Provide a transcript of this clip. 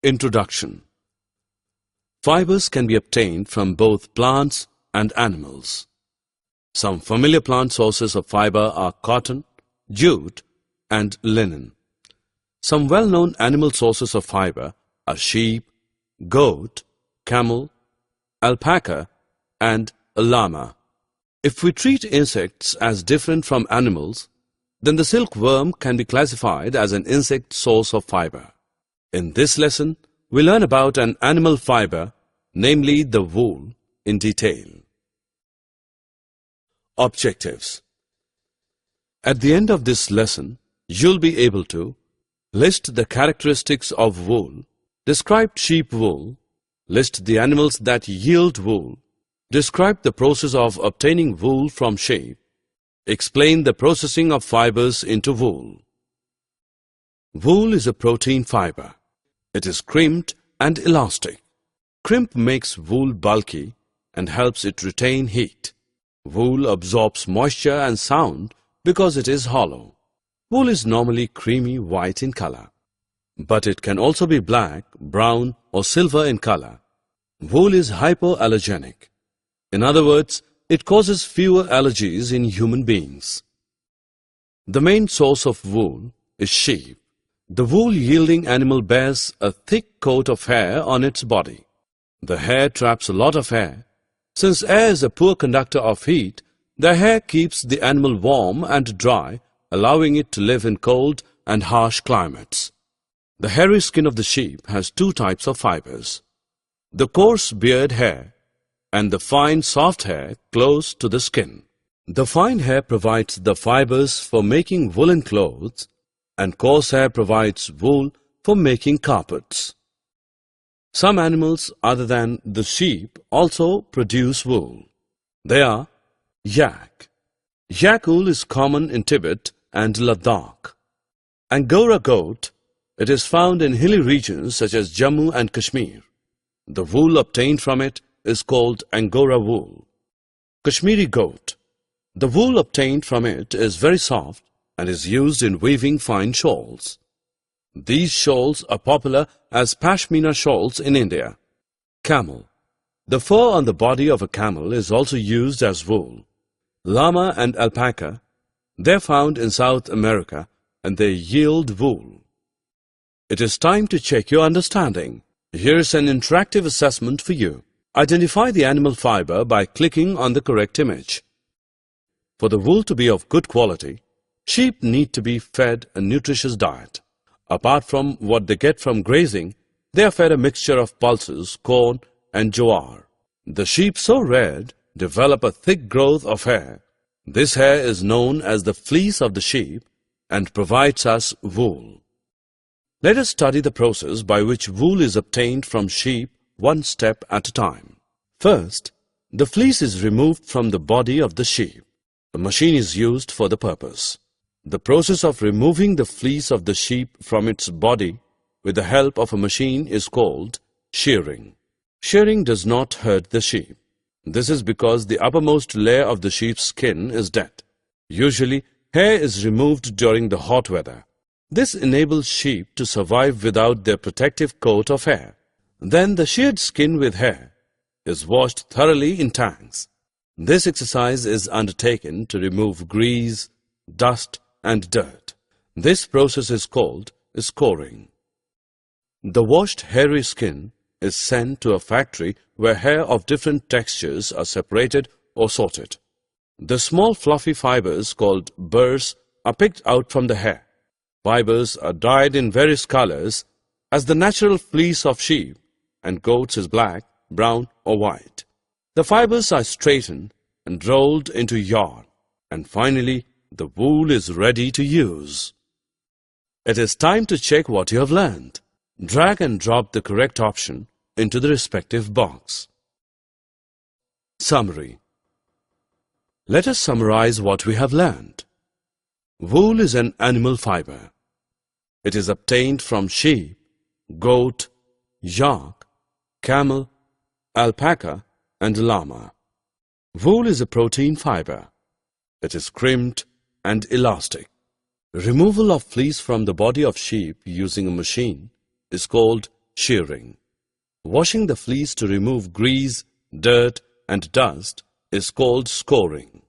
Introduction. Fibers can be obtained from both plants and animals. Some familiar plant sources of fiber are cotton, jute, and linen. Some well-known animal sources of fiber are sheep, goat, camel, alpaca, and a llama. If we treat insects as different from animals, then the silkworm can be classified as an insect source of fiber. In this lesson, we learn about an animal fiber, namely the wool, in detail. Objectives. At the end of this lesson, you'll be able to list the characteristics of wool, describe sheep wool, list the animals that yield wool, describe the process of obtaining wool from sheep, explain the processing of fibers into wool. Wool is a protein fiber. It is crimped and elastic. Crimp makes wool bulky and helps it retain heat. Wool absorbs moisture and sound because it is hollow. Wool is normally creamy white in color, but it can also be black, brown, or silver in color. Wool is hypoallergenic. In other words, it causes fewer allergies in human beings. The main source of wool is sheep. The wool-yielding animal bears a thick coat of hair on its body. The hair traps a lot of air. Since air is a poor conductor of heat, the hair keeps the animal warm and dry, allowing it to live in cold and harsh climates. The hairy skin of the sheep has two types of fibers: the coarse beard hair and the fine soft hair close to the skin. The fine hair provides the fibers for making woolen clothes, and coarse hair provides wool for making carpets. Some animals other than the sheep also produce wool. They are yak. Yak wool is common in Tibet and Ladakh. Angora goat. It is found in hilly regions such as Jammu and Kashmir. The wool obtained from it is called Angora wool. Kashmiri goat. The wool obtained from it is very soft and is used in weaving fine shawls. These shawls are popular as pashmina shawls in India. Camel. The fur on the body of a camel is also used as wool. Llama and alpaca. They are found in South America and they yield wool. It is time to check your understanding. Here is an interactive assessment for you. Identify the animal fiber by clicking on the correct image. For the wool to be of good quality, sheep need to be fed a nutritious diet. Apart from what they get from grazing, they are fed a mixture of pulses, corn, and jowar. The sheep so reared develop a thick growth of hair. This hair is known as the fleece of the sheep and provides us wool. Let us study the process by which wool is obtained from sheep one step at a time. First, the fleece is removed from the body of the sheep. A machine is used for the purpose. The process of removing the fleece of the sheep from its body with the help of a machine is called shearing. Shearing does not hurt the sheep. This is because the uppermost layer of the sheep's skin is dead. Usually, hair is removed during the hot weather. This enables sheep to survive without their protective coat of hair. Then the sheared skin with hair is washed thoroughly in tanks. This exercise is undertaken to remove grease, dust, and dirt. This process is called scoring. The washed hairy skin is sent to a factory where hair of different textures are separated or sorted. The small fluffy fibers called burrs are picked out from the hair. Fibers are dyed in various colors as the natural fleece of sheep and goats is black, brown, or white. The fibers are straightened and rolled into yarn, and finally the wool is ready to use. It is time to check what you have learned. Drag and drop the correct option into the respective box. Summary. Let us summarize what we have learned. Wool is an animal fiber. It is obtained from sheep, goat, yak, camel, alpaca, and llama. Wool is a protein fiber. It is crimped and elastic. Removal of fleece from the body of sheep using a machine is called shearing. Washing the fleece to remove grease, dirt, and dust is called scoring.